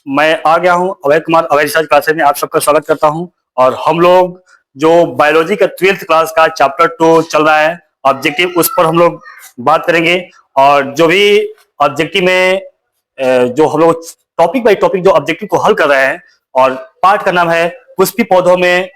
मैं आ गया हूं अभय कुमार अभय रिसर्च क्लासेस में आप सबका स्वागत करता हूं। और हम लोग जो बायोलॉजी का 12th क्लास का चैप्टर 2 चल रहा है ऑब्जेक्टिव, उस पर हम लोग बात करेंगे। और जो भी ऑब्जेक्टिव में जो हम लोग टॉपिक बाई टॉपिक जो ऑब्जेक्टिव को हल कर रहे हैं, और पाठ का नाम है पुष्पी पौधों में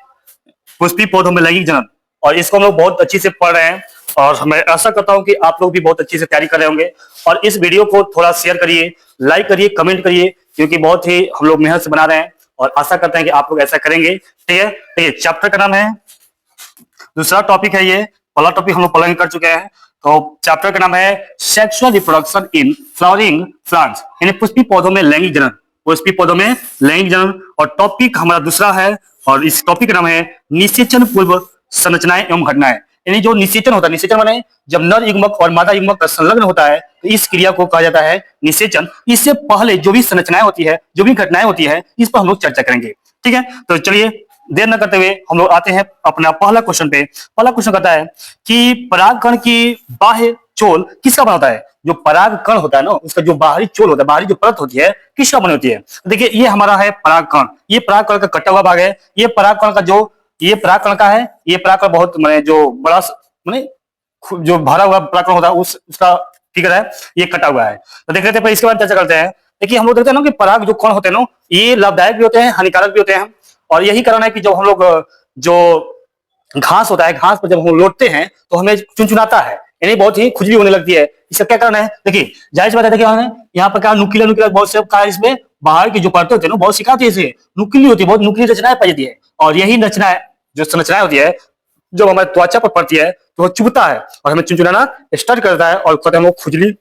लैंगिक जनन। और इसको हम लोग बहुत अच्छी से पढ़ रहे हैं, और मैं आशा करता हूं कि आप लोग भी बहुत अच्छी से तैयारी कर रहे होंगे। और इस वीडियो को थोड़ा शेयर करिए, लाइक करिए, कमेंट करिए, क्योंकि बहुत ही हम लोग मेहनत से बना रहे हैं और आशा करते हैं कि आप लोग ऐसा करेंगे। ठीक है, तो ये चैप्टर का नाम है, दूसरा टॉपिक है ये। पहला टॉपिक हम लोग पढ़ाई कर चुके हैं, तो चैप्टर का नाम है sexual reproduction in flowering plants, यानी पुष्पी पौधों में लैंगिक जनन। पुष्पी पौधों में लैंगिक जनन, और टॉपिक हमारा दूसरा है, और इस टॉपिक का नाम है निषेचन पूर्व संरचनाएं एवं घटनाएं। यानी जो निषेचन होता है, निषेचन माने जब नर युग्मक और मादा युग्मक का संलग्न होता है, तो इस क्रिया को कहा जाता है निषेचन। इससे पहले जो भी संरचनाएं होती है, जो भी घटनाएं होती है, इस पर हम लोग चर्चा करेंगे। ठीक है, तो चलिए देर न करते हुए हम लोग आते हैं अपना पहला क्वेश्चन पे। पहला क्वेश्चन कहता है कि परागकण की बाह्य चोल किसका बना होता है। जो परागकण होता है ना, उसका जो बाहरी चोल होता है, बाहरी जो परत होती है, किसका बनी होती है। देखिए, ये हमारा है परागकण। ये परागकण का कटा हुआ भाग है। ये परागकण का जो ये परागकण का है, ये परागकण बहुत माने जो बड़ा माने जो भरा हुआ परागकण होता है, उसका फिगर है, ये कटा हुआ है। तो देख लेते हैं, इसके बाद चर्चा करते हैं। देखिए, हम लोग देखते हैं ना कि पराग जो कण होते हैं ना, ये लाभदायक भी होते हैं, हानिकारक भी होते हैं। और यही कारण है कि जब हम लोग जो घास होता है, घास पर जब हम लौटते हैं तो हमें चुनचुनाता है, यानी बहुत ही खुजली होने लगती है। इसका क्या कारण है? देखिए, जाहिर सी बात है, देखिए यहाँ पर क्या नुकीला नुकीला बहुत से का इसमें बाहर की जो परतें होती है ना, बहुत सिखाती है, इसे नुकीली होती है, बहुत नुकीली रचनाएं पाई जाती है। और यही रचनाएं, जो संरचनाएं होती है, जब हमारे त्वचा पर पड़ती है तो वो चुभता है और हमें चुनचुनाना स्टार्ट करता है, और कहते हैं हम खुजली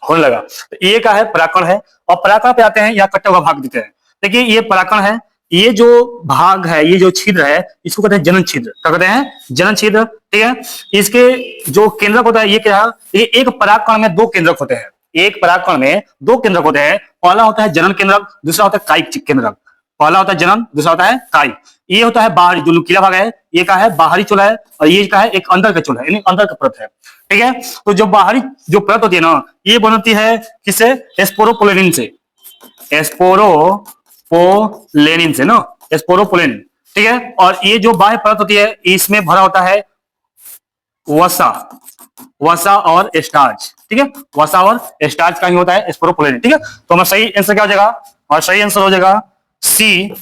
होने लगा। तो ये क्या है? परागकण है। और परागकण पे आते हैं, यहाँ कटा हुआ भाग देते हैं। देखिए, ये परागकण है। ये जो भाग है, ये जो छिद्र है, इसको कहते हैं जनन छिद्र। क्या कहते हैं? जनन छिद्र। ठीक है, इसके जो केंद्रक होता है, ये क्या है? ये एक परागकण में 2 केंद्रक होते हैं। एक परागकण में 2 केंद्रक होते हैं। पहला होता है जनन केंद्रक, दूसरा होता है कायिक केंद्रक। पहला होता है जनन, दूसरा होता है कायिक। ये होता है बाहरी, जो नुकीला भाग है, ये क्या है? बाहरी चोल है। और ये क्या है? एक अंदर का चोल है, यानी अंदर का परत है। ठीक है, तो जो बाहरी जो परत होती है ना, ये बनती है किससे? स्पोरोपोलेनिन से। स्पोरोपोलेनिन से ना, स्पोरोपोलेनिन। ठीक है, और ये जो बाह्य परत होती है, इसमें भरा होता है वसा, वसा और स्टार्च। ठीक है, वसा और स्टार्च का ही होता है स्पोरोपोलेनिन। ठीक है, तो हमारा सही आंसर क्या हो जाएगा? और सही आंसर हो जाएगा सी।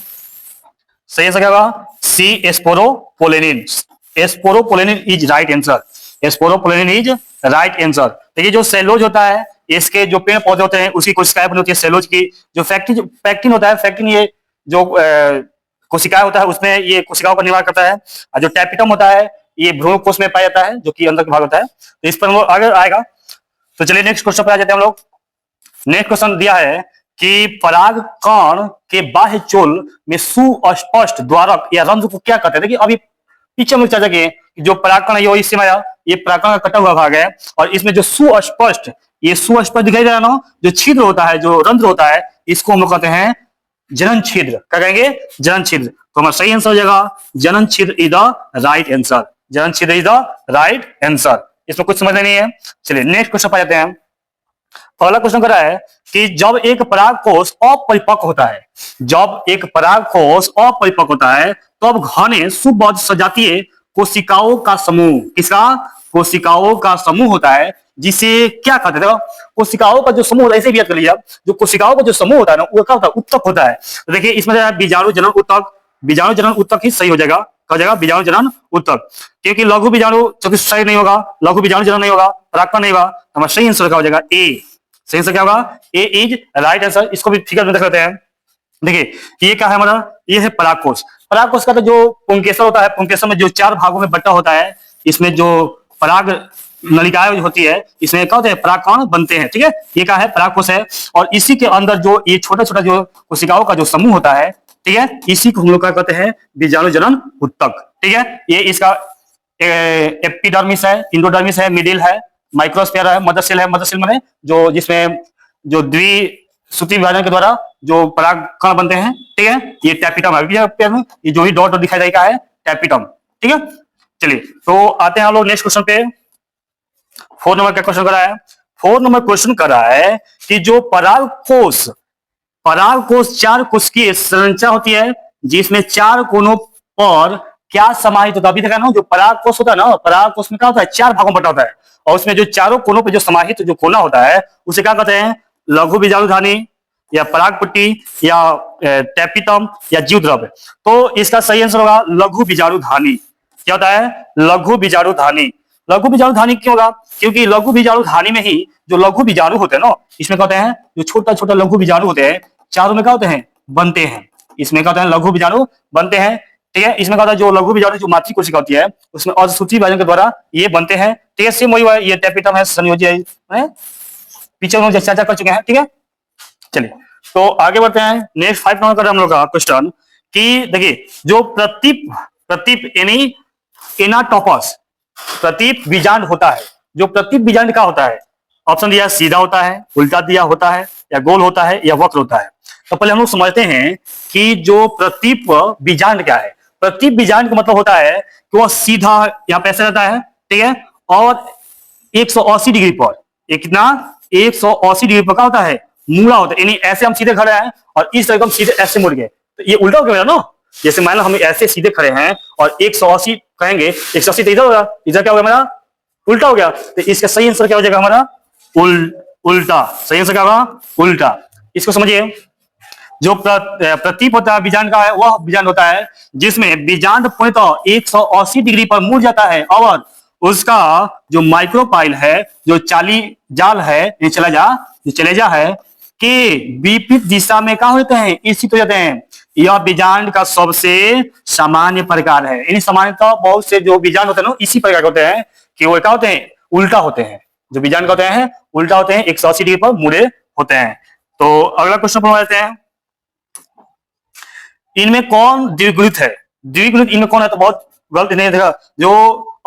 सही आंसर क्या होगा? C, sporopollenin. Sporopollenin is right answer. Sporopollenin is right answer. देखिए, जो सेलोज होता है, इसके जो पेड़ पौधे होते हैं, उसकी कोशिकाएं बनी होती है सेलोज की। जो पैक्टिन होता है, पैक्टिन ये जो कोशिकाएं होता है, उसमें ये कोशिकाओं का निर्माण करता है। और जो टैपिटम होता है, ये भ्रूण कोश में पाया जाता है, जो कि अंदर का भाग होता है। तो इस पर हम लोग आगे आएगा। तो चलिए नेक्स्ट क्वेश्चन पर आ जाते हैं हम लोग। नेक्स्ट क्वेश्चन दिया है कि परागकण के बाह्य चोल में सुस्पष्ट द्वारक या रंध्र को क्या कहते हैं। देखिए, अभी पीछे हम चर्चा किए, जो परागकण है, इससे आया, ये परागकण का कटा हुआ भाग है। और इसमें जो सुस्पष्ट, ये सुस्पष्ट दिखाई दे रहा है ना, जो छिद्र होता है, जो रंध्र होता है, इसको हम लोग कहते हैं जनन छिद्र। क्या कहेंगे? जनन छिद्र। तो हमारा सही आंसर हो जाएगा जनन छिद्र इज द राइट आंसर। जनन छिद्र इज द राइट आंसर। इसमें कुछ समझना नहीं है। चलिए नेक्स्ट क्वेश्चन पर जाते हैं। पहला क्वेश्चन कर रहा है कि जब एक पराग कोष अपरिपक्व होता है, जब एक पराग कोष अपरिपक्व होता है, तब घने सुबद्ध सजातीय कोशिकाओं का समूह, किसका? कोशिकाओं का समूह होता है, जिसे क्या कहते हैं? कोशिकाओं का जो समूह होता है, इसे भी याद कर लीजिए आप। जो कोशिकाओं का जो समूह होता है ना, वो क्या होता है? उत्तक होता है। तो देखिए, इसमें बीजाणु जनन उत्तक, बीजाणु जनन उत्तक ही सही हो जाएगा। क्या हो जाएगा? बीजाणु जनन उत्तक। क्योंकि लघु बीजाणु सही नहीं होगा, लघु बीजाणु जनन नहीं होगा, परागकण नहीं होगा। हमारा सही आंसर क्या हो जाएगा? ए। सही आंसर क्या होगा? A is right answer. इसको भी फिगर में देख लेते हैं। देखिए, ये क्या है हमारा? ये है परागकोश। परागकोश का तो जो पुंकेसर होता है, पुंकेसर में जो 4 भागों में बटा होता है, इसमें जो पराग नलिकाएं होती है, इसमें क्या होते हैं? परागकण बनते हैं। ठीक है, ये क्या है? परागकोश है। और इसी के अंदर जो ये छोटा छोटा जो कोशिकाओं का जो समूह होता है, ठीक है, इसी को हम लोग क्या कहते हैं? बीजाणु जनन उत्तक। ठीक है, ये इसका एपिडर्मिस है, इंडोडर्मिस है, मिडिल है, माइक्रोस्फीयर है, मदर सेल है। मदर सेल माने जो जिसमें जो द्विसूत्री विभाजन के द्वारा जो परागकण बनते हैं। ठीक है, ये टैपिटम है। ये जो भी डॉट दिखाई देगा है टैपिटम। ठीक है, चलिए तो आते हैं हम लोग नेक्स्ट क्वेश्चन पे। 4 नंबर का क्वेश्चन कर रहा है। 4 नंबर क्वेश्चन कर रहा है कि जो परागकोश परागकोश 4 कोश की संरचना होती है जिसमें 4 कोनों पर क्या समाहित होता है। अभी तक ना जो परागकोश होता है ना, परागकोश में क्या होता है, 4 भागों में बटा होता है और उसमें जो चारों कोनों पे जो समाहित जो कोना होता है उसे क्या कहते हैं, लघु बीजाणुधानी या परागपुट्टी या टैपिटम या जीवद्रव्य। तो इसका सही आंसर होगा लघु बीजाणुधानी। क्या होता है, लघु बीजाणुधानी। लघु बीजाणुधानी क्यों होगा, क्योंकि लघु बीजाणुधानी में ही जो लघु बीजाणु होते हैं ना, इसमें कहते हैं जो छोटा छोटा लघु बीजाणु होते हैं चारों में क्या होते हैं, बनते हैं। इसमें क्या होता है, लघु बीजाणु बनते हैं। ठीक है, इसमें क्या होता है जो लघु बीजाणु जो मातृ कोशिका होती है उसमें असूची विभाजन के द्वारा ये बनते हैं। ठीक है, सेम वही है, ये टैपिटम है, संयोजी है, पीछे हम चर्चा कर चुके हैं। ठीक है, चलिए तो आगे बढ़ते हैं। नेक्स्ट 5 नंबर का हम लोग का क्वेश्चन कि देखिए जो प्रतीप यानी एनाटोपस प्रतीप बीजांड होता है, जो प्रतीप बीजांड का होता है, ऑप्शन दिया सीधा होता है, उल्टा दिया होता है, या गोल होता है, या वक्र होता है। तो पहले हम लोग समझते हैं कि जो प्रतीप बीजांड क्या है। प्रतीप बीजांड का मतलब होता है कि वह सीधा यहाँ पे ऐसे रहता है, ठीक है, और 180 डिग्री पर, ये कितना 180 डिग्री पर क्या होता है, मुड़ा होता है। यानी ऐसे हम सीधे खड़े हैं और इस तरह हम सीधे ऐसे मुड़ गए, तो ये उल्टा हो गया ना। जैसे मान लो हम ऐसे सीधे खड़े हैं और 180 कहेंगे, 180 तो इधर होगा, इधर क्या हो गया हमारा, उल्टा हो गया। तो इसका सही आंसर क्या हो जाएगा हमारा, उल्टा। सही आंसर क्या होगा, उल्टा। इसको समझिए, जो प्रतीप होता है बीजांड का है, वह बीजांड होता है जिसमें बीजांड पूर्णतः 180 डिग्री पर मुड़ जाता है और उसका जो माइक्रोपाइल है, जो चाली जाल है, चलेजा है के विपरीत दिशा में क्या होते हैं, स्थित हो जाते हैं। यह बीजांड का सबसे सामान्य प्रकार है। इन सामान्यतः बहुत से जो बीजांड होते हैं ना इसी प्रकार के होते हैं कि वो क्या होते हैं, उल्टा होते हैं। जो बीजांड होते हैं उल्टा होते हैं, 180 डिग्री पर मुड़े होते हैं। तो अगला क्वेश्चन पर आते हैं, इनमें कौन द्विगुणित है। द्विगुणित इनमें कौन है, तो बहुत गलत नहीं देखा। जो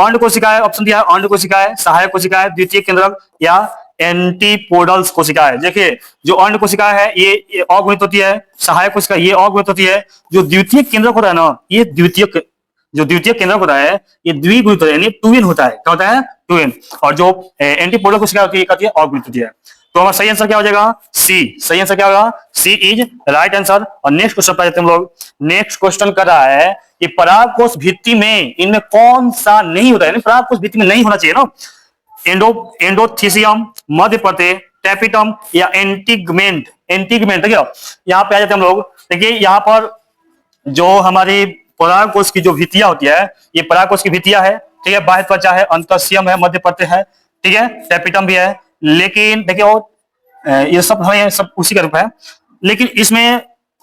अंड कोशिका है, ऑप्शन दिया है अंड कोशिका है, सहायक कोशिका है, द्वितीय केंद्रक या एंटीपोडल्स कोशिका है। देखिए जो अंड कोशिका है ये अगुणित होती है, सहायक कोशिका ये अगुणित होती है। जो द्वितीय केंद्रक होता है ना, ये द्वितीय केंद्रक होता है ये द्विगुणित होता है, यानी ट्विन होता है। क्या होता है, ट्विन। और जो एंटीपोडल कोशिका होती है अगुणित होती है। तो हमारा सही आंसर क्या हो जाएगा, सी। सही आंसर क्या होगा, सी इज राइट आंसर। और नेक्स्ट क्वेश्चन पर जाते हैं हम लोग। नेक्स्ट क्वेश्चन कर रहा है कि परागकोश भित्ति में इनमें कौन सा नहीं होता है, परागकोश भित्ति में नहीं होना चाहिए ना। एंडोथीसियम, मध्य प्रदेश, टैपिटम या एंटीगमेंट। देखिए यहाँ पे आ जाते हैं हम लोग। देखिए यहाँ पर जो हमारी परागकोश की जो भित्तियां होती है, ये परागकोश की भित्तियां है। ठीक है, बाह्य त्वचा है, अंतःस्थियम है, मध्य प्रदेश है, ठीक है, टैपिटम भी है। लेकिन देखिए ये सब हमें सब उसी का रूप है। लेकिन इसमें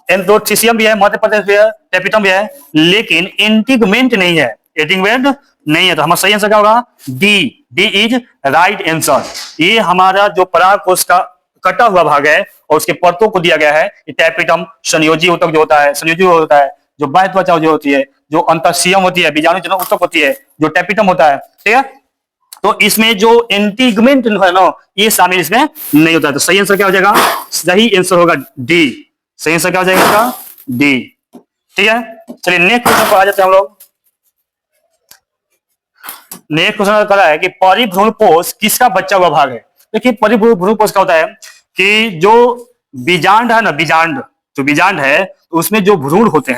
एंडोथीसियम भी है, मध्य प्रदेश भी है, टैपिटम भी है, लेकिन एंटीगमेंट नहीं है। एंटीगमेंट नहीं है, तो हमारा सही आंसर क्या होगा, D. D is right answer. ये हमारा जो परागकोश का कटा हुआ भाग है और उसके परतों को दिया गया है। टैपिटम संयोजी ऊतक जो होता है, संयोजी होता है। जो बाह्य त्वचा जो होती है, जो अंतःस्थियम होती है, बीजाणु जनक ऊतक होती है, जो टैपिटम होता है, ठीक है। तो इसमें जो एंटीगमेंट है ना, ये शामिल इसमें नहीं होता है। तो सही आंसर क्या हो जाएगा, सही आंसर होगा डी। सही आंसर क्या हो जाएगा इसका, डी। ठीक है, चलिए नेक्स्ट क्वेश्चन पर आ जाते हैं हम लोग। नेक्स्ट क्वेश्चन करा है कि परिभ्रूणपोष किसका बच्चा हुआ भाग है। देखिए परिभ्रूणपोष का होता है कि जो बीजांड है ना, जो बीजांड है उसमें जो भ्रूण होते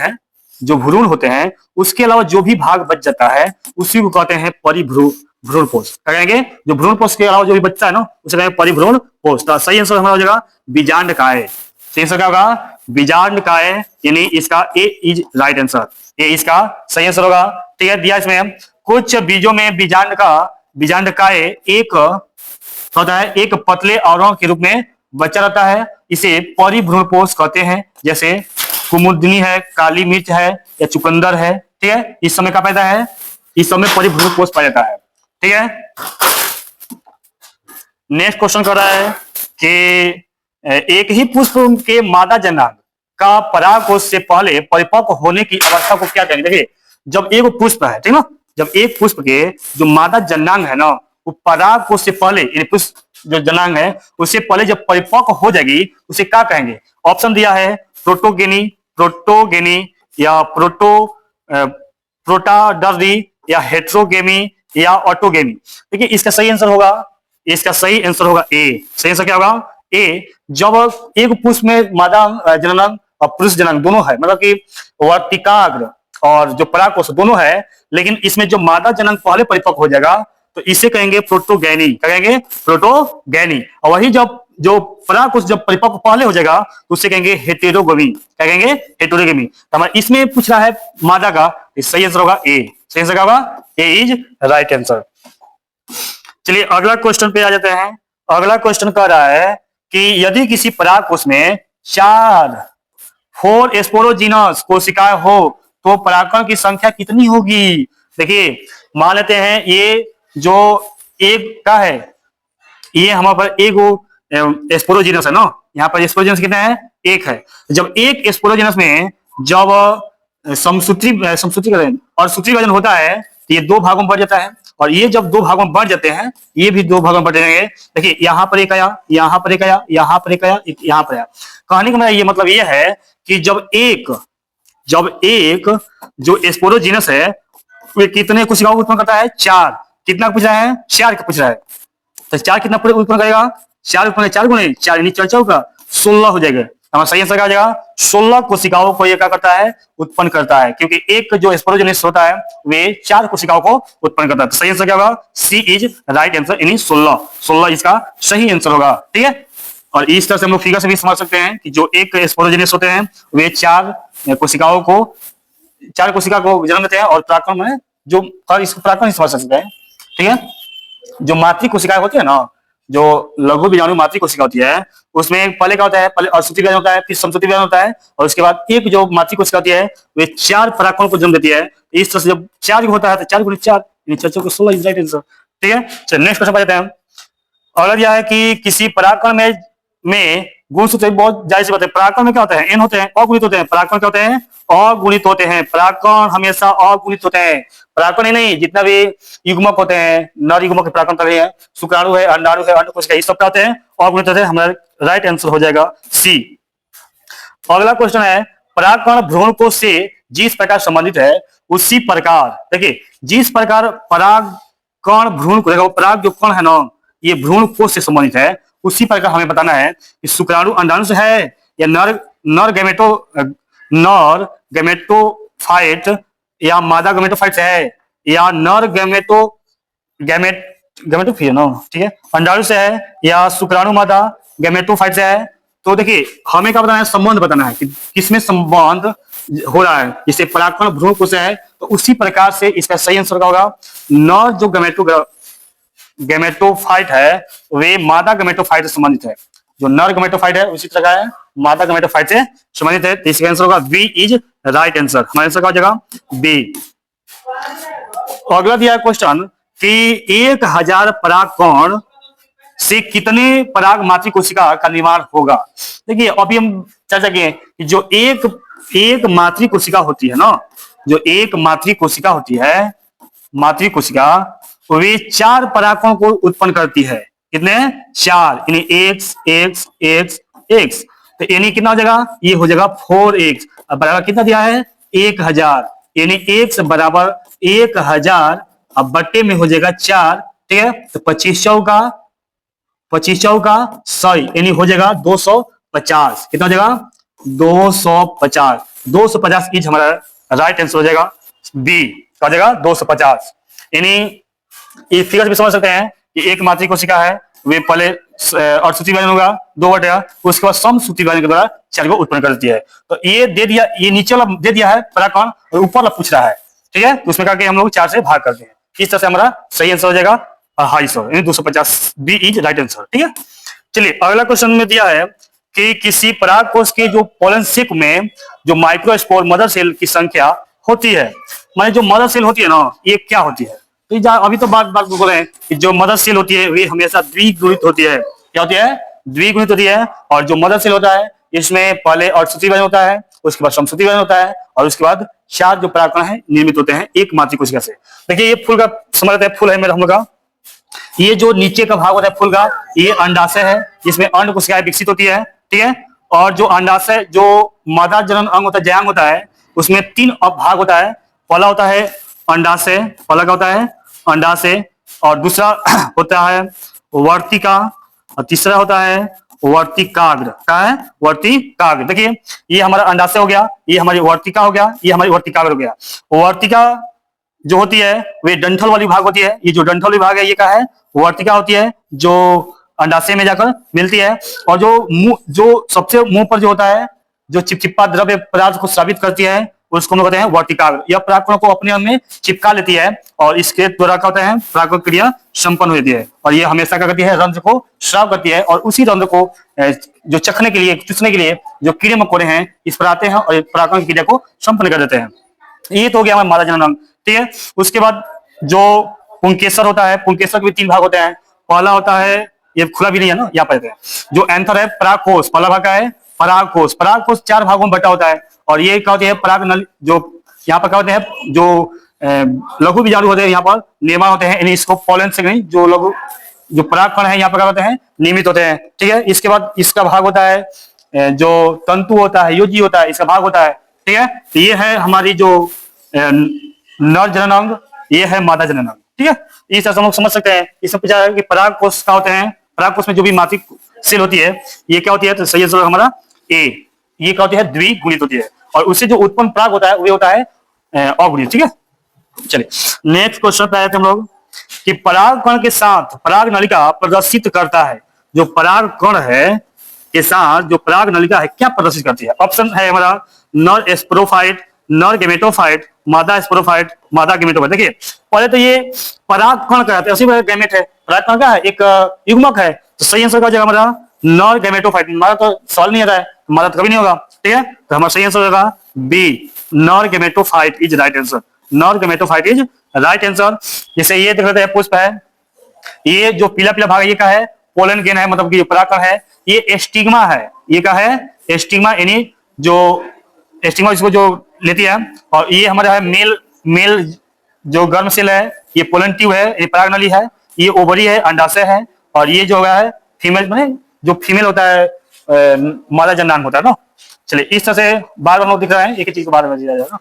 हैं, उसके अलावा जो भी भाग बच जाता है उसी को कहते हैं भ्रूणपोष। क्या कहेंगे, जो भ्रूणपोष के अलावा जो भी बच्चा है ना उसे कहेंगे परिभ्रूणपोष। तो सही आंसर हमारा हो जाएगा बीजांड काय। सही आंसर क्या होगा, बीजांड काय, यानी इसका ए इज राइट आंसर। ये इसका सही आंसर होगा। ठीक है, दिया इसमें कुछ बीजों में बीजांड काय एक होता है, एक पतले आवरण के रूप में बच्चा रहता है। इसे परिभ्रूणपोष कहते हैं। जैसे कुमुदनी है, काली मिर्च है या चुकंदर है, ठीक है, इस समय क्या पैदा है, इस समय परिभ्रूणपोष पाया जाता है। ठीक है, नेक्स्ट क्वेश्चन कर रहा है कि एक ही पुष्प के मादा जनांग का परागकोश से पहले परिपक्व होने की अवस्था को क्या कहेंगे। देखिए जब एक पुष्प है, ठीक है ना, जब एक पुष्प के जो मादा जनांग है ना, वो परागकोश से पहले, पुष्प जो जनांग है उससे पहले जब परिपक्व हो जाएगी उसे क्या कहेंगे। ऑप्शन दिया है प्रोटोगेनी या प्रोटाडर्दी या हेट्रोगेमी या ऑटोगेमी। देखिए इसका सही आंसर होगा ए। सही आंसर क्या होगा, ए जब एक पुरुष में मादा जननांग और पुरुष जननांग दोनों है, मतलब कि वर्तिकाग्र और जो पराकोष दोनों है, लेकिन इसमें जो मादा जननांग पहले परिपक्व हो जाएगा तो इसे कहेंगे प्रोटोगैनी। क्या कहेंगे? प्रोटोगैनी। और वही जब जो पराकोष जब परिपक्व पहले हो जाएगा तो उसे कहेंगे हेटेरोगमी। क्या कहेंगे? हेटेरोगमी। तो हमारे इसमें पूछ रहा है मादा का, सही आंसर होगा ए। सही आंसर होगा ए इज राइट आंसर। चलिए अगला क्वेश्चन पे आ जाते हैं। अगला क्वेश्चन कह रहा है कि यदि किसी परागकोश में 4 स्पोरोजीनस कोशिकाएं हो तो परागकण की संख्या कितनी होगी? देखिए मान लेते हैं ये जो एक का है, ये हमारे पर एक स्पोरोजीनस है ना, यहाँ पर स्पोरोजीनस कितने हैं? एक है। जब एक स्पोरोजीनस में जब समसूत्री और सूत्री विभाजन होता है तो ये 2 भागों में बढ़ जाता है, और ये जब 2 भागों में बढ़ जाते हैं, ये भी 2 भागों में बढ़ जाएंगे। देखिए यहाँ पर एक आया, यहाँ पर एक आया, यहाँ पर एक आया, यहाँ पर आया। कहने का ये मतलब ये है कि जब एक जो स्पोरोजीनस है वे कितने कोशिकाओं को उत्पन्न करता है? 4। कितना पूछ रहा है? 4 का पूछ रहा है। तो 4 कितना पूरे उत्पन्न करेगा? 4 उत्पन्न 4 गुणे 4 यानी 4 का 16 हो जाएगा। हमारा सही आंसर आ जाएगा 16 कोशिकाओं को ये क्या करता है? उत्पन्न करता है, क्योंकि एक जो स्पोरोजेनिस होता है वे 4 कोशिकाओं को उत्पन्न करता है। तो सही आंसर क्या होगा? सी इज राइट आंसर, यानी 16 इसका सही आंसर होगा। ठीक है, और इस तरह से हम लोग फिगर से भी समझ सकते हैं कि जो एक स्पोरोजेनिस होते हैं वे 4 कोशिका को जन्म देते हैं, और परागकण में जो इसको परागकण समझ सकते हैं। ठीक है, जो मातृ कोशिकाएं होती है ना, जो लघु बीजाणु मातृ कोशिका होती है, उसमें पहले क्या होता है? पहले अर्धसूत्री विभाजन होता है, फिर समसूत्री विभाजन होता है, और उसके बाद एक जो मातृ कोशिका होती है वे 4 परागकणों को जन्म देती है। इस तरह से जब 4 होता है तो 4 गुणे 4 यानी 4 को 16 इज राइट आंसर। ठीक है, चलिए नेक्स्ट क्वेश्चन पर जाते हैं। अगला यह है कि किसी परागकण में गुणसूत्र, बहुत जाहिर सी बात है, परागकण में क्या होता है? एन होते हैं, अगुणित होते हैं। परागकण क्या होते हैं? अगुणित होते हैं। परागकण हमेशा अगुणित होते हैं। परागकण ही नहीं, जितना भी युग्मक होते हैं, नर युग्मक के परागकण तले हैं, शुक्राणु है, अंडाणु है, अंडकोश है, ये सब क्या होते हैं? अगुणित होते हैं। हमारा राइट आंसर हो जाएगा सी। अगला क्वेश्चन है, परागकण भ्रूणकोश से जिस प्रकार संबंधित है उसी प्रकार, देखिए जिस प्रकार परागकण भ्रूण को, पराग जो कण है ना, ये भ्रूणकोश से संबंधित है, उसी प्रकार हमें बताना है कि शुक्राणु अंडाणु से है या नर गैमेटोफाइट या मादा गैमेटोफाइट से है, या नर गैमेटोफिर ना, ठीक है, अंडाणु से है, या शुक्राणु मादा गैमेटोफाइट से है। तो देखिए हमें क्या बताना है? संबंध बताना है कि किसमें संबंध हो रहा है। जैसे परागकण भ्रूणकोश से है तो उसी प्रकार से इसका सही आंसर क्या होगा? नर जो गैमेटोफाइट है वे मादा गैमेटोफाइट से संबंधित है। जो नर गैमेटोफाइट है उसी तरह का है मादा गैमेटोफाइट से संबंधित है। तो इसका आंसर होगा बी इज राइट आंसर। हमारा आंसर क्या हो जाएगा? बी। अगला दिया है क्वेश्चन कि 1000 परागकण से कितने पराग मातृ कोशिका का निर्माण होगा। देखिए अभी हम चर्चा किए कि जो एक मातृ कोशिका होती है ना, जो एक मातृ कोशिका होती है, मातृ कोशिका वे 4 परागकणों को उत्पन्न करती है। कितने? 4, यानी एक्स एक्स एक्स एक्स। तो यानी कितना हो जाएगा? ये हो जाएगा 4x। अब बराबर कितना दिया है? 1000, यानी x बराबर 1000 अब बट्टे में हो जाएगा 4। ठीक है, तो 25 चौका 100 यानी हो जाएगा 250। कितना हो जाएगा? 250। 250 इज हमारा राइट आंसर हो जाएगा बी। क्या हो जाएगा? 250। यानी इस फिगर से भी समझ सकते हैं कि एक मातृ कोशिका है, वे पहले अर्धसूत्री विभाजन होगा 2 बटा, उसके बाद समसूत्री विभाजन के द्वारा 4 को उत्पन्न करती है। तो ये दे दिया, ये नीचे वाला दे दिया है परागकण, और ऊपर वाला पूछ रहा है। ठीक है, तो उसमें करके हम लोग 4 से भाग करते हैं। इस तरह से हमारा सही आंसर हो जाएगा 250 यानी 250। B is right answer. ठीक है, चलिए अगला क्वेश्चन में दिया है कि किसी परागकोश के जो पोलन सिक में जो माइक्रोस्पोर मदर सेल की संख्या होती है, माने जो मदर सेल होती है ना, ये क्या होती है? तो अभी तो बात बोल रहे हैं कि जो मदर सेल होती है वे हमेशा द्विगुणित होती है। क्या होती है? द्विगुणित होती है। और जो मदर सेल होता है इसमें पहले अर्धसूत्री विभाजन होता है, उसके बाद समसूत्री विभाजन होता है, और उसके बाद 4 जो परागकण है निर्मित होते हैं एक मातृ कोशिका से। देखिए ये फूल का समझ लेते हैं, फूल है मेरा हम लोग का, ये जो नीचे का भाग होता है फूल का, ये अंडाशय है जिसमें अंड कोशिकाएं विकसित होती है। ठीक है, और जो अंडाशय जो मादा जनन अंग होता है, जयांग होता है, उसमें 3 भाग होता है। पहला होता है अंडाशय, पहला क्या होता है? अंडाशय, और दूसरा होता है वर्तिका, और तीसरा होता है वर्तिकाग्र। क्या है? वर्तिकाग्र। देखिए ये हमारा अंडाशय हो गया, ये हमारी वर्तिका हो गया, ये हमारी वर्तिकाग्र हो गया। वर्तिका जो होती है वे डंठल वाली भाग होती है। ये जो डंठल वाली भाग है ये क्या है? वर्तिका होती है, जो अंडाशय में जाकर मिलती है। और जो मुंह, जो सबसे मुंह पर जो होता है, जो चिपचिपा द्रव्य पदार्थ को स्रावित करती है, उसको हम कहते हैं वर्तिकाग्र। यह परागकणों को अपने में चिपका लेती है और इसके द्वारा क्या होता है? परागकण क्रिया संपन्न होती है। और ये हमेशा क्या करती है? रंध्र को स्राव करती है और उसी रंध्र को जो चखने के लिए, चूसने के लिए जो कीड़े मकोड़े हैं इस पर आते हैं और परागकण की क्रिया को संपन्न कर देते हैं। ये तो हो गया हमारा मादा जनन अंग। ठीक है, उसके बाद जो पुंकेसर होता है, पुंकेसर के भी 3 भाग होते हैं। पहला होता है, ये खुला भी नहीं है ना, यहाँ पर जो एंथर है परागकोश। पहला भाग का है परागकोश। परागकोश 4 भागों में बटा होता है और ये क्या होती है? पराग नल, जो यहाँ पर क्या होते हैं? जो लघु बीजाणु होते हैं यहाँ पर निर्माण होते हैं, इसको पॉलन से नहीं, जो लघु जो परागकण है यहाँ पर क्या होते हैं? नियमित होते हैं। ठीक है, इसके बाद इसका भाग होता है जो तंतु होता है, योजी होता है, इसका भाग होता है। ठीक है, तो ये है हमारी जो नर जनन अंग, ये है मादा जनन अंग। ठीक है, इस तरह से हम लोग समझ सकते हैं। इसमें पूछा है कि परागकोश क्या होते हैं? परागकोश में जो भी मातृ सेल होती है ये क्या होती है? तो सही आंसर हमारा ए। ये क्या होती है? द्विगुणित होती है और उससे जो उत्पन्न पराग होता है वो होता है अगुणित। ठीक है, चलिए नेक्स्ट क्वेश्चन पे आए थे हम लोग कि परागकण के साथ पराग नलिका प्रदर्शित करता है। जो परागकण है के साथ जो पराग नलिका है क्या प्रदर्शित करती है? ऑप्शन है हमारा नर स्पोरोफाइट, नर गेमेटोफाइट, मादा स्पोरोफाइट, मादा गेमेटोफाइट। देखिए पहले तो ये परागकण कहते हैं, उसी में गेमेट है। परागकण क्या है? एक युग्मक है। तो सही आंसर का हो जाएगा हमारा नर गेमेटोफाइट। हमारा तो सवाल नहीं आता है, हमारा तो कभी नहीं होगा। ठीक है, तो हमारा सही आंसर होगा बी, नर गेमेटोफाइट इज राइट आंसर। नर गेमेटोफाइट इज राइट आंसर। जैसे ये देख लेते हैं, पुष्प है, ये जो पीला पीला भाग है ये क्या है? पोलन ग्रेन है, मतलब कि परागकण है। ये एस्टिग्मा है, ये क्या है? एस्टिग्मा, यानी जो एस्टिग्मा इसको जो लेती है। और ये हमारा है मेल जो गर्म सेल है, ये पोलन ट्यूब है, ये परागनली है, ये ओवरी है, अंडाशय है। और ये जो है फीमेल, मैंने जो फीमेल होता है मादा जननांग होता है ना। चलिए इस तरह से बार बार दिख रहा है, एक ही चीज को बार बार दिया जाएगा।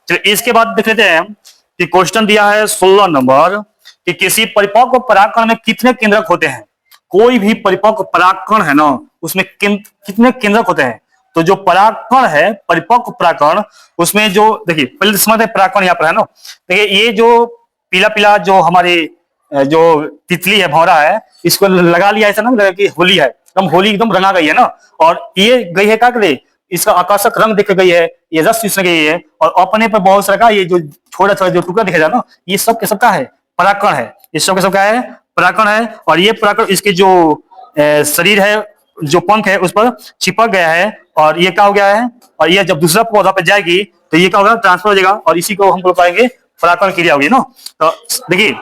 चलिए इसके बाद देख लेते हैं कि क्वेश्चन दिया है 16 नंबर कि किसी परिपक्व परागकण में कितने केंद्रक होते हैं? कोई भी परिपक्व परागकण है ना, उसमें कितने केंद्रक होते हैं? तो जो परागकण है, परिपक्व परागकण, उसमें जो देखिए पहले समझते हैं परागकण यहाँ पर है ना। देखिए ये जो पीला पीला जो हमारी जो तितली है, भौरा है, इसको लगा लिया, ऐसा ना लगा कि होली है, एकदम होली एकदम रंगा गई है ना। और ये गई है क्या करे? इसका आकर्षक रंग देख गई है, ये रस चूसने गई है और अपने पर बहुत सारा का ये जो छोटा छोटा जो टुकड़ा दिखेगा ना, ये सब के सब का है? परागकण है। ये सब के सब का है? परागकण है। और ये परागकण इसके जो शरीर है, जो पंख है, उस पर चिपक गया है और ये क्या हो गया है? और ये जब दूसरा पौधा पे जाएगी तो ये क्या होगा? ट्रांसफर हो जाएगा और इसी को हम लोग पाएंगे परागकण क्रिया होगी ना। तो देखिए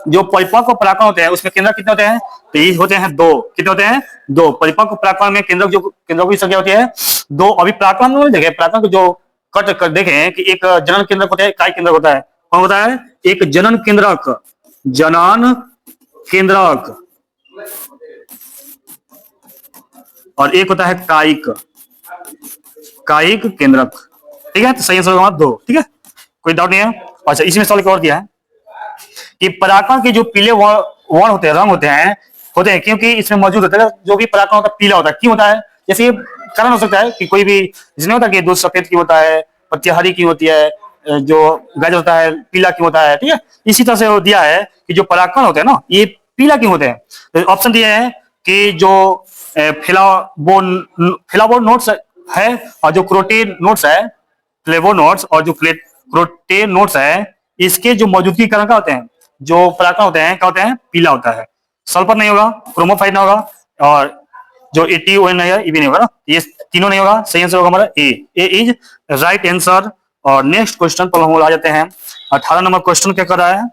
जो परिपक्व परागकण होते हैं उसमें केंद्रक कितने होते हैं? तो ये होते हैं 2। कितने होते हैं? 2। परिपक्व परागकण में केंद्रक की संख्या होती है 2। अभी परागकण में देखें, परागकण को जो कट कर देखें कि एक जनन केंद्रक होता है, काय केंद्रक होता है। कौन होता है? एक जनन केंद्रक, जनन केंद्रक, और एक होता है कायिक, कायिक केंद्रक। ठीक है, तो सही आंसर होगा 2। ठीक है, कोई डाउट नहीं है। अच्छा इसमें सवाल और दिया है कि परागकण के जो पीले वर्ण होते हैं, रंग होते हैं क्योंकि इसमें मौजूद होता है। जो भी परागकण होता है पीला होता है, क्यों होता है? जैसे ये कारण हो सकता है कि कोई भी जिसमें होता है कि दूध सफेद की होता है, पत्तियां हरी की होती है, जो गाजर होता है पीला क्यों होता है। ठीक है, इसी तरह से दिया है कि जो परागकण होते हैं ना ये पीला क्यों होते हैं। तो ऑप्शन दिए हैं कि जो फ्लावोनोड्स है और जो क्रोटेनोड्स है, फ्लेवोनोड्स और जो क्रोटेनोड्स है, इसके जो मौजूदगी के कारण क्या होते हैं? जो परागकण होते हैं क्या होते हैं? पीला होता है। सल्फर नहीं होगा, क्रोमोफाइट नहीं होगा और जो एटीओएन है ये भी नहीं होगा ना। ये तीनों नहीं होगा। सही आंसर होगा हमारा ए। ए इज राइट आंसर। और नेक्स्ट क्वेश्चन पर हम आ जाते हैं। 18 नंबर क्वेश्चन क्या कर रहा है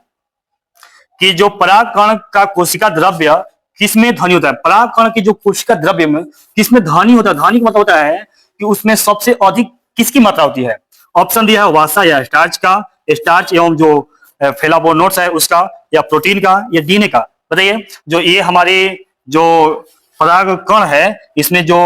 कि जो परागकण का कोशिका द्रव्य किसमें धनी होता है? परागकण की जो कोशिका द्रव्य में किसमें धनी होता है? धनी का मतलब होता है कि उसमें सबसे अधिक किसकी मात्रा होती है? ऑप्शन दिया है वसा या स्टार्च का, स्टार्च एवं जो फ्लेवोनोड्स है उसका, या प्रोटीन का, या डीएनए का। बताइए जो ये हमारे जो परागकण है इसमें जो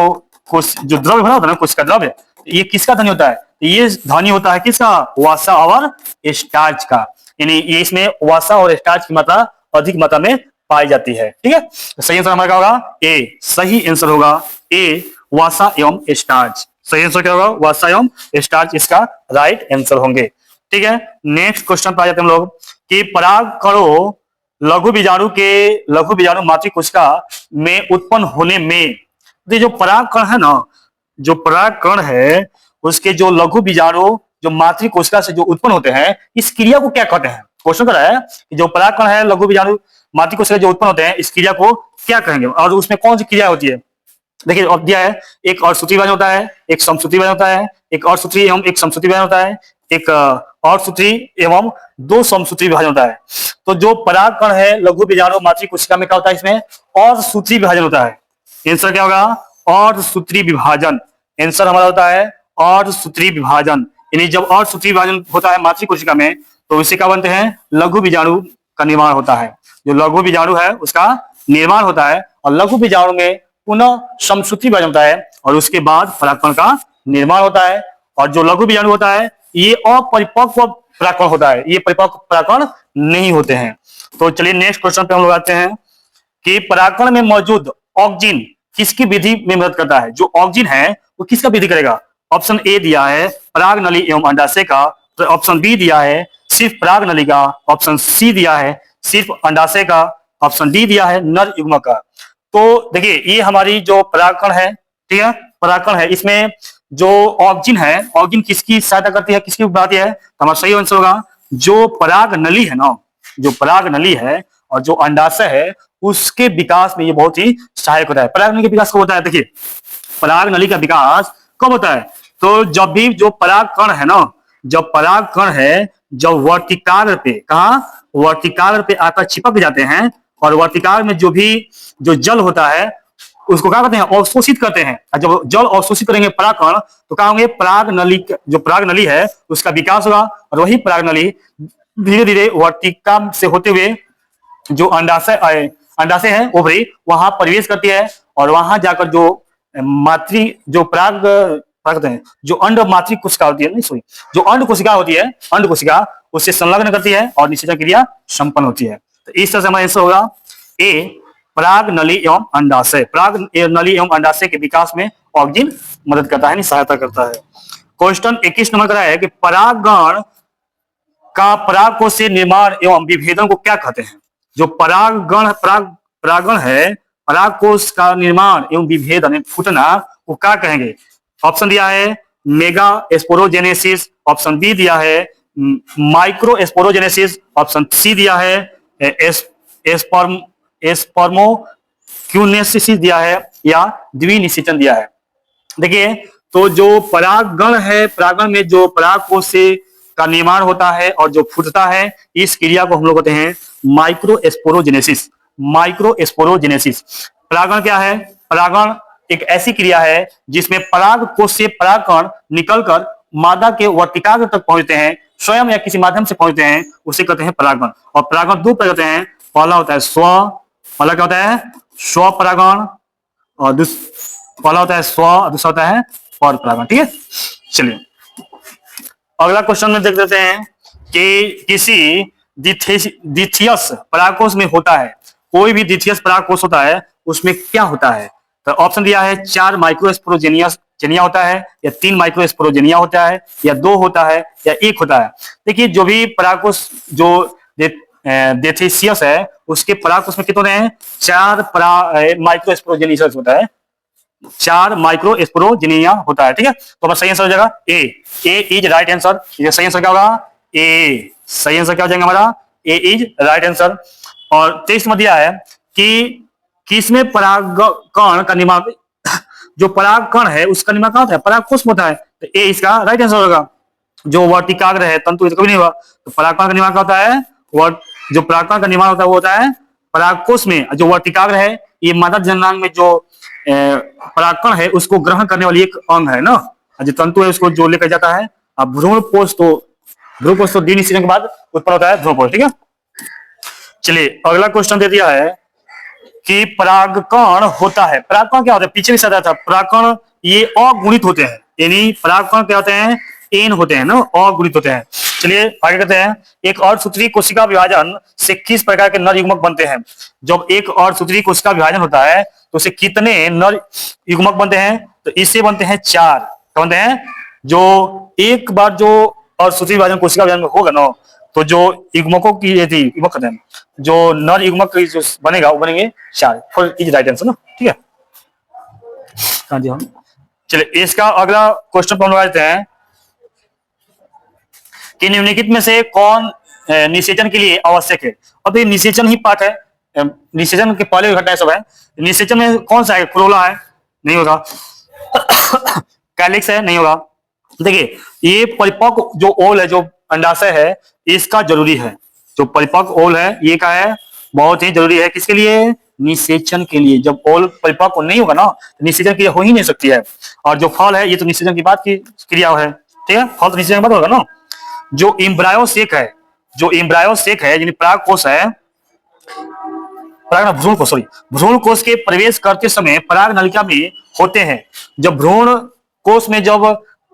द्रव्य बना होता है ना, कोशिका द्रव्य, ये किसका धनी होता है? ये धनी होता है किसका? वसा और स्टार्च का। यानी ये इसमें वसा और स्टार्च की मात्रा अधिक मात्रा में पाई जाती है। ठीक है, तो सही आंसर हमारा क्या होगा? ए। सही आंसर होगा ए, वसा एवं स्टार्च। सही आंसर क्या होगा? वसा एवं स्टार्च इसका राइट आंसर होंगे। ठीक है, नेक्स्ट क्वेश्चन पे आ जाते हैं हम लोग कि पराग कणों लघु बीजाणु मातृ कोशिका में उत्पन्न होने में, तो जो पराग कण है ना, जो पराग कण है उसके जो लघु बीजाणु जो मातृ कोशिका से जो उत्पन्न होते हैं, इस क्रिया को क्या कहते हैं? क्वेश्चन कर रहा है कि जो पराग कण है लघु बीजाणु मातृ कोशिका जो उत्पन्न होते हैं, इस क्रिया को क्या कहेंगे और उसमें कौन सी क्रिया होती है? देखिए अब दिया है, एक असूत्री विभाजन होता है, एक समसूत्री विभाजन होता है, एक असूत्री एवं एक समसूत्री विभाजन होता है, एक असूत्री एवं दो समसूत्री विभाजन होता है। तो जो पराग कण है लघु बीजाणु मातृ कोशिका में क्या होता है? इसमें असूत्री विभाजन होता है। आंसर क्या होगा? असूत्री विभाजन। आंसर हमारा होता है असूत्री विभाजन। यानी जब असूत्री विभाजन होता है मातृ कोशिका में तो इससे क्या बनते हैं? लघु बीजाणु का निर्माण होता है। जो लघु बीजाणु है उसका निर्माण होता है और लघु बीजाणु में पुनः समसूत्री विभाजन होता है और उसके बाद परागकण का निर्माण होता है। और जो लघु बीजाणु होता है ये अपरिपक्व परागकण होता है, ये परिपक्व परागकण नहीं होते हैं। तो चलिए नेक्स्ट क्वेश्चन पे हम लोग आते हैं कि परागकण में मौजूद ऑक्जिन किसकी विधि में मदद करता है? जो ऑक्जिन है वो किसका विधि करेगा? ऑप्शन ए दिया है पराग नली एवं अंडाशय का, तो ऑप्शन बी दिया है सिर्फ पराग नली का, ऑप्शन सी दिया है सिर्फ अंडाशय का, ऑप्शन डी दिया है नर युग्मक का। तो देखिए ये हमारी जो परागकण है, ठीक है, परागकण है, इसमें जो ऑक्जिन है, ऑक्जिन किसकी सहायता करती है, किसकी बढ़ाती है? तो हमारा सही आंसर होगा जो पराग नली है ना, जो पराग नली है और जो अंडाशय है उसके विकास में ये बहुत ही सहायक होता है। पराग नली का विकास कब होता है? देखिए पराग नली का विकास कब होता है? तो जब भी जो पराग कण है ना, जब पराग कण है जब वर्तिकाग्र पे, कहा वर्तिकाग्र पे आकर चिपक जाते हैं और वर्तिकाग्र में जो जल होता है उसको क्या करते हैं? अवशोषित करते हैं। और जब जल अवशोषित करेंगे पराग कण तो क्या होंगे? पराग नली, जो पराग नली है उसका विकास होगा और वही पराग नली धीरे धीरे वर्तिका से होते हुए जो अंडाशय है ओवरी वहां प्रवेश करती है और वहां जाकर जो मातृ जो पराग कहते हैं जो अंड मातृ कोशिका होती है, नहीं सॉरी, जो अंड कोशिका होती है, अंड कोशिका उससे संलग्न करती है और निषेचन क्रिया संपन्न होती है। तो इस तरह से हमारा आंसर होगा ए, पराग नली एवं अंडाशय। पराग नली एवं अंडाशय के विकास में ऑक्जिन मदद करता है, सहायता करता है। क्वेश्चन 21 नंबर का है कि परागगण का परागकोश से निर्माण एवं विभेदन को क्या कहते हैं? जो परागगण है, परागकोश का निर्माण एवं विभेदन फूटना वो क्या कहेंगे? ऑप्शन दिया है मेगा स्पोरोजेनेसिस, ऑप्शन बी दिया है माइक्रो स्पोरोजेनेसिस, ऑप्शन सी दिया है स्पर्मोक्यूनेसिस दिया है या द्विनिषेचन दिया है। देखिए तो जो परागगण है, परागगण में जो परागकोश से का निर्माण होता है और जो फूटता है इस क्रिया को हम लोग कहते हैं माइक्रो स्पोरोजेनेसिस। Micro sporogenesis. परागण क्या है? परागण एक ऐसी क्रिया है जिसमें परागकोश से परागकण निकलकर मादा के वर्तिकाग्र तक पहुंचते हैं, स्वयं या किसी माध्यम से पहुंचते हैं, उसे कहते हैं परागण। और परागण दो प्रकार होते हैं, पहला होता है पहला क्या होता है? स्व परागण और पहला होता है दूसरा होता है पर परागण। ठीक है, चलिए अगला क्वेश्चन में देख लेते हैं कि किसी द्वितीयक परागकोश में होता है, कोई भी द्वितीयक परागकोश होता है उसमें क्या होता है? तो ऑप्शन दिया है 4 माइक्रोस्पोरोजेनिया होता है या 3 माइक्रोस्पोरोजेनिया होता है या 2 होता है या 1 होता है। देखिए जो भी परागकोश जो द्वितीयक है उसके परागकोश में कितने होते हैं? 4 माइक्रोस्पोरोजेनिया होता है, 4 माइक्रोस्पोरोजेनिया होता है। ठीक है, तो हमारा सही आंसर हो जाएगा ए इज राइट आंसर। सही आंसर क्या होगा? ए। सही आंसर क्या हो जाएगा हमारा? ए इज राइट आंसर। और 23 में दिया है कि किसमें परागकण का निर्माण, जो परागकण है उसका निर्माण कहाँ होता है? परागकोश में होता है। तो ए इसका राइट आंसर होगा। जो वर्तिकाग्र है तंतु कभी नहीं हुआ, तो परागकण का निर्माण क्या होता है? जो परागकण का निर्माण होता है वो होता है परागकोश में। जो वर्तिकाग्र है ये मादा जननांग में जो परागकण है उसको ग्रहण करने वाली एक अंग है ना, जो तंतु है उसको जो लेकर जाता है। अब भ्रूणपोष तो द्विनिषेचन के बाद उत्पन्न होता है भ्रूणपोष। ठीक है, चलिए अगला क्वेश्चन दे दिया है कि परागकण होता है, परागकण क्या होता है? पीछे भी बताया था परागकण ये अगुणित होते हैं, यानी परागकण क्या होते हैं? एन होते हैं ना, अगुणित होते हैं। चलिए आगे करते हैं। एक अर्धसूत्री कोशिका विभाजन से किस प्रकार के नर युग्मक बनते हैं? जब एक अर्धसूत्री कोशिका विभाजन होता है तो उसे कितने नर युग्मक बनते हैं? तो इससे बनते हैं 4। क्या बनते हैं? जो एक बार जो अर्धसूत्री विभाजन कोशिका विभाजन होगा ना, तो जो युग्मकों की युग्मक कहते हैं, जो नर युग्मक जो बनेगा वो बनेंगे 4। फॉर इज राइट आंसर ना, ठीक है। हाँ जी, हम चलिए इसका अगला क्वेश्चन हम लगा देते हैं कि निम्नलिखित में से कौन निषेचन के लिए आवश्यक है? अब ये निषेचन ही पार्ट है, निषेचन के पहले घटना सब है। निषेचन में कौन सा है? क्रोला है, नहीं होगा। कैलिक्स है, नहीं होगा। देखिए ये परिपक्व जो ओल है, जो अंडाशय है, इसका जरूरी है। जो परिपक्व ओल है ये क्या है? बहुत ही जरूरी है। किसके लिए? निषेचन के लिए। जब ओल परिपक्व नहीं होगा ना, तो निषेचन क्रिया हो ही नहीं सकती है। और जो फल है ये तो निषेचन की बात की क्रिया है, ठीक है। फल तो निषेचन की बात होगा ना। जो इम्ब्रायोसेक है, जो इम्ब्रायोसेक है यानी पराग कोष है, पराग भ्रूण कोष, सॉरी, भ्रूण कोष के प्रवेश करते समय पराग नलिका में होते हैं। जब भ्रूण कोष में जब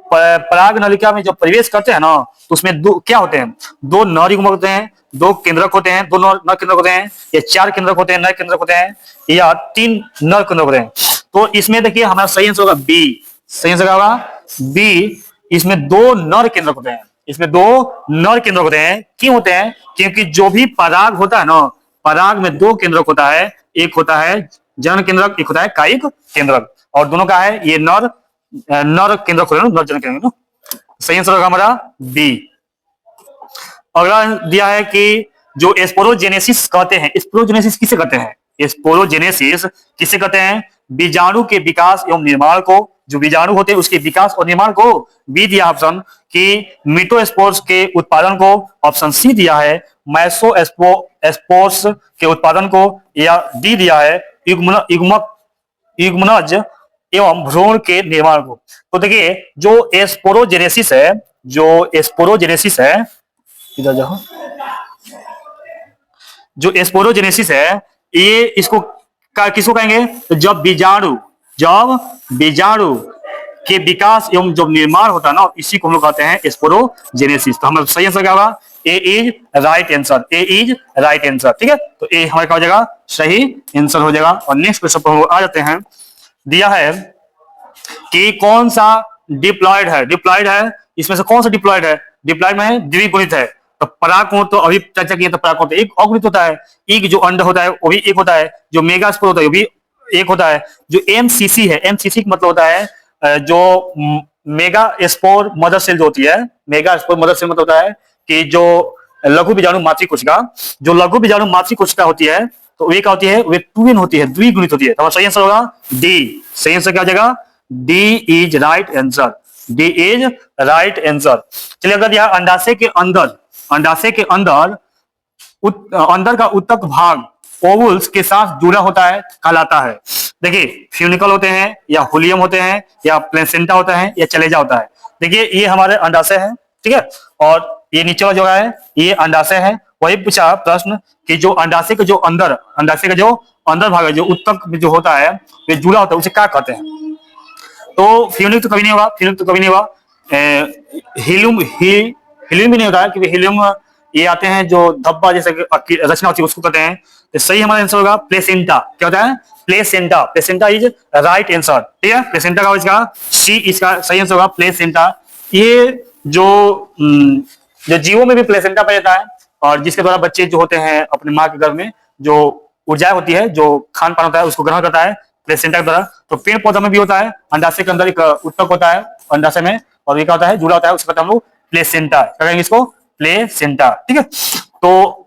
पराग नलिका में जब प्रवेश करते हैं ना, तो उसमें दो क्या होते हैं? 2 नर युग्मक होते हैं, 2 केंद्रक होते हैं, 2 नर केंद्रक होते हैं, या 4 केंद्रक होते हैं, नर केंद्रक होते हैं, या 3 नर केंद्रक होते हैं। तो इसमें देखिए हमारा सही आंसर होगा बी। सही आंसर क्या होगा? बी। इसमें 2 नर केंद्रक होते हैं, इसमें 2 नर केंद्रक होते हैं। क्यों होते हैं? क्योंकि जो भी पराग होता है ना, पराग में 2 केंद्रक होता है, एक होता है जनन केंद्रक, एक होता है कायिक केंद्रक, और दोनों का है ये नर केंद्रक होता है, नर जनन केंद्रक। सही आंसर होगा हमारा बी। अगला दिया है कि जो स्पोरोजेनेसिस कहते हैं, स्पोरोजेनेसिस किसे कहते हैं? स्पोरोजेनेसिस किसे कहते हैं? बीजाणु के विकास एवं निर्माण को, जो बीजाणु होते हैं उसके विकास और निर्माण को। बी दिया ऑप्शन कि मिटोस्पोर्स के उत्पादन को। ऑप्शन सी दिया है मैसोस्पोर्स के उत्पादन को, या डी दिया है युग्मनज एवं भ्रूण के निर्माण को। तो देखिए जो स्पोरोजेनेसिस है, जो स्पोरोजेनेसिस है, इधर जाओ, जो स्पोरोजेनेसिस है ये इसको किसको कहेंगे? तो जब बीजाणु के विकास एवं जब निर्माण होता है ना, इसी को हम लोग कहते हैं स्पोरोजेनेसिस। तो हमारा सही आंसर क्या होगा? A is right answer. A is right answer, ठीक है। तो ए हमारा क्या हो जाएगा? सही आंसर हो जाएगा। और नेक्स्ट क्वेश्चन पर हम लोग आ जाते हैं। दिया है कि कौन सा डिप्लॉयड है? डिप्लॉयड है, इसमें से कौन सा डिप्लॉयड है? डिप्लॉयड में द्विगुणित है। तो परागकोण तो अभी चर्चा किए, तो परागकोण तो एक अगुणित होता है, एक जो अंड होता है वो भी एक होता है, जो मेगास्पोर होता है वो भी एक होता है। जो एमसीसी है, एमसीसी का मतलब होता है जो मेगा स्पोर मदर सेल जो होती है, मेगा स्पोर मदर सेल मतलब होता है कि जो लघु बीजाणु मातृ कोशिका, जो लघु बीजाणु मातृ कोशिका होती है, तो वे क्या होती है? वे ट्विन होती है, द्विगुणित होती है। तो सही आंसर होगा डी। सही आंसर क्या हो जाएगा? D is right answer. D is right answer. चलिए अगर दिया अंडाशय के अंदर, अंडाशय के अंदर अंदर का उत्तक भाग ओवुल्स के साथ जुड़ा होता है, कहलाता है। देखिए फ्यूनिकल होते हैं, या हुलियम होते हैं, या प्लेसेंटा होता है, या चलेजा होता है। देखिए ये हमारे अंडाशय है, ठीक है। और ये नीचे वाला जो है ये अंडाशय है। वही पूछा प्रश्न कि जो अंडाशय के जो अंदर, अंडाशय का जो अंदर भाग है, जो उत्तक में जो होता है, ये जुड़ा होता है, उसे क्या कहते हैं? तो फ्यूनिक तो कभी नहीं होगा, फ्यूनिक तो कभी नहीं होगा। हीलियम हीलियम भी नहीं होता है, क्योंकि हीलियम ये आते हैं जो धब्बा जैसे रचना होती है, उसको कहते हैं। तो सही हमारा आंसर होगा प्लेसेंटा। क्या होता है? Placenta. Placenta is right answer, ठीक है। प्लेसेंटा का इसका सी, इसका सही आंसर होगा प्लेसेंटा। ये जो जीवों में भी प्लेसेंटा पाया जाता है, और जिसके द्वारा बच्चे जो होते हैं अपने माँ के गर्भ में जो ऊर्जा होती है, जो खान पान होता है, उसको ग्रहण करता है प्लेसेंटा के द्वारा। तो पेड़ पौधा में भी होता है, अंडाशय के अंदर एक उत्तक होता है अंडाशय में, और ये क्या होता है? जुड़ा होता है, उसको कहते हैं हम लोग प्लेसेंटा। क्या कहेंगे इसको? प्लेसेंटा, ठीक है। तो